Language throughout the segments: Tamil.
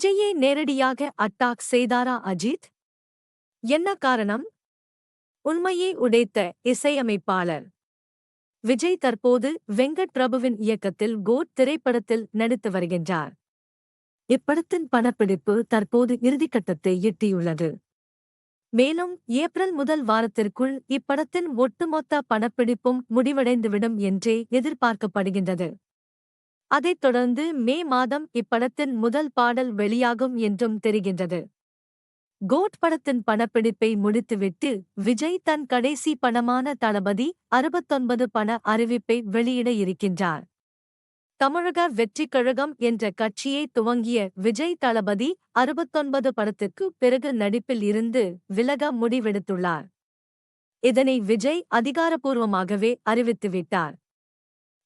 விஜய்யை நேரடியாக அட்டாக் செய்தாரா அஜித்? என்ன காரணம்? உண்மையை உடைத்த இசையமைப்பாளர் விஜய் தற்போது வெங்கட் பிரபுவின் இயக்கத்தில் கோட் திரைப்படத்தில் நடித்து வருகின்றார். இப்படத்தின் படப்பிடிப்பு தற்போது இறுதிக்கட்டத்தை எட்டியுள்ளது. மேலும் ஏப்ரல் முதல் வாரத்திற்குள் இப்படத்தின் ஒட்டுமொத்த படப்பிடிப்பும் முடிவடைந்துவிடும் என்றே எதிர்பார்க்கப்படுகின்றது. அதைத் தொடர்ந்து மே மாதம் இப்படத்தின் முதல் பாடல் வெளியாகும் என்றும் தெரிகின்றது. கோட் படத்தின் படப்பிடிப்பை முடித்துவிட்டு விஜய் தன் கடைசி படமான தளபதி 69 பட அறிவிப்பை வெளியிட இருக்கின்றார். தமிழக வெற்றிக் கழகம் என்ற கட்சியை துவங்கிய விஜய் தளபதி 69 படத்திற்கு பிறகு நடிப்பில் இருந்து விலக முடிவெடுத்துள்ளார். இதனை விஜய் அதிகாரப்பூர்வமாகவே அறிவித்துவிட்டார்.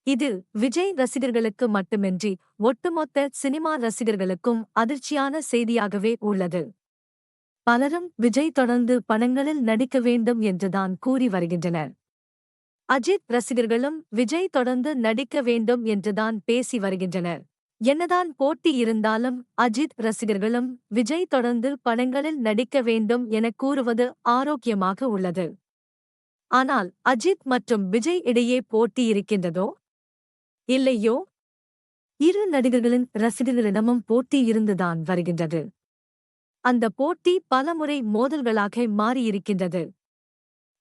இது விஜய் ரசிகர்களுக்கு மட்டுமின்றி ஒட்டுமொத்த சினிமா ரசிகர்களுக்கும் அதிர்ச்சியான செய்தியாகவே உள்ளது. பலரும் விஜய் தொடர்ந்து படங்களில் நடிக்க வேண்டும் என்றுதான் கூறி வருகின்றனர். அஜித் ரசிகர்களும் விஜய் தொடர்ந்து நடிக்க வேண்டும் என்றுதான் பேசி வருகின்றனர். என்னதான் போட்டி இருந்தாலும் அஜித் ரசிகர்களும் விஜய் தொடர்ந்து படங்களில் நடிக்க வேண்டும் என கூறுவது ஆரோக்கியமாக உள்ளது. ஆனால் அஜித் மற்றும் விஜய் இடையே போட்டி இருக்கின்றதோ இல்லையோ? இரு நடிகர்களின் ரசிகர்களிடமும் போட்டி இருந்துதான் வருகின்றது. அந்த போட்டி பலமுறை மோதல்களாக மாறியிருக்கின்றது.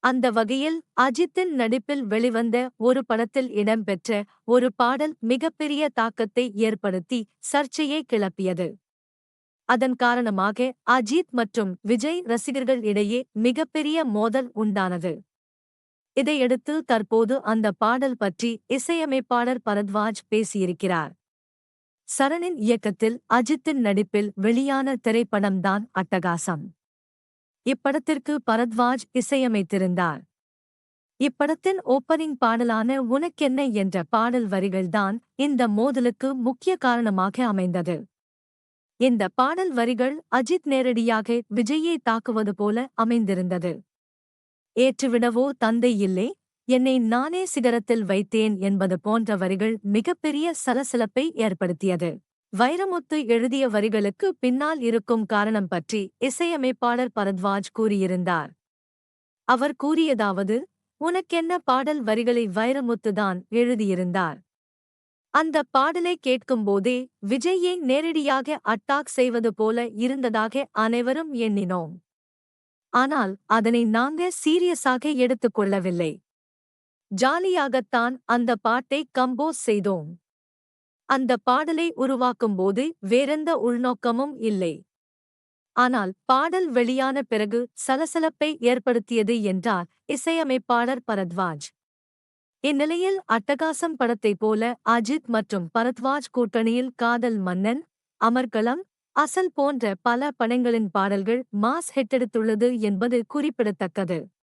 அந்த வகையில் அஜித்தின் நடிப்பில் வெளிவந்த ஒரு படத்தில் இடம்பெற்ற ஒரு பாடல் மிகப்பெரிய தாக்கத்தை ஏற்படுத்தி சர்ச்சையை கிளப்பியது. அதன் காரணமாக அஜித் மற்றும் விஜய் ரசிகர்கள் இடையே மிகப்பெரிய மோதல் உண்டானது. இதையடுத்து தற்போது அந்த பாடல் பற்றி இசையமைப்பாளர் பரத்வாஜ் பேசியிருக்கிறார். சரணின் இயக்கத்தில் அஜித்தின் நடிப்பில் வெளியான திரைப்படம்தான் அட்டகாசம். இப்படத்திற்கு பரத்வாஜ் இசையமைத்திருந்தார். இப்படத்தின் ஓப்பனிங் பாடலான உனக்கென்ன என்ற பாடல் வரிகள்தான் இந்த மோதலுக்கு முக்கிய காரணமாக அமைந்தது. இந்த பாடல் வரிகள் அஜித் நேரடியாக விஜய்யை தாக்குவது போல அமைந்திருந்தது. ஏற்றுவிடவோ தந்தை இல்லை, என்னை நானே சிகரத்தில் வைத்தேன் என்பது போன்ற வரிகள் மிகப்பெரிய சலசலப்பை ஏற்படுத்தியது. வைரமுத்து எழுதிய வரிகளுக்கு பின்னால் இருக்கும் காரணம் பற்றி இசையமைப்பாளர் பரத்வாஜ் கூறியிருந்தார். அவர் கூறியதாவது, உனக்கென்ன பாடல் வரிகளை வைரமுத்துதான் எழுதியிருந்தார். அந்த பாடலை கேட்கும்போதே விஜய்யை நேரடியாக அட்டாக் செய்வது போல இருந்ததாக அனைவரும் எண்ணினோம். ஆனால் அதனை நாங்க சீரியஸாக எடுத்துக்கொள்ளவில்லை. ஜாலியாகத்தான் அந்த பாட்டை கம்போஸ் செய்தோம். அந்த பாடலை உருவாக்கும்போது வேறெந்த உள்நோக்கமும் இல்லை. ஆனால் பாடல் வெளியான பிறகு சலசலப்பை ஏற்படுத்தியது என்றார் இசையமைப்பாளர் பரத்வாஜ். இந்நிலையில் அட்டகாசம் படத்தைப் போல அஜித் மற்றும் பரத்வாஜ் கூட்டணியில் காதல் மன்னன், அமர்கலம், அசல் போன்ற பல படங்களின் பாடல்கள் மாஸ் ஹிட்டெடுத்துள்ளது என்பது குறிப்பிடத்தக்கது.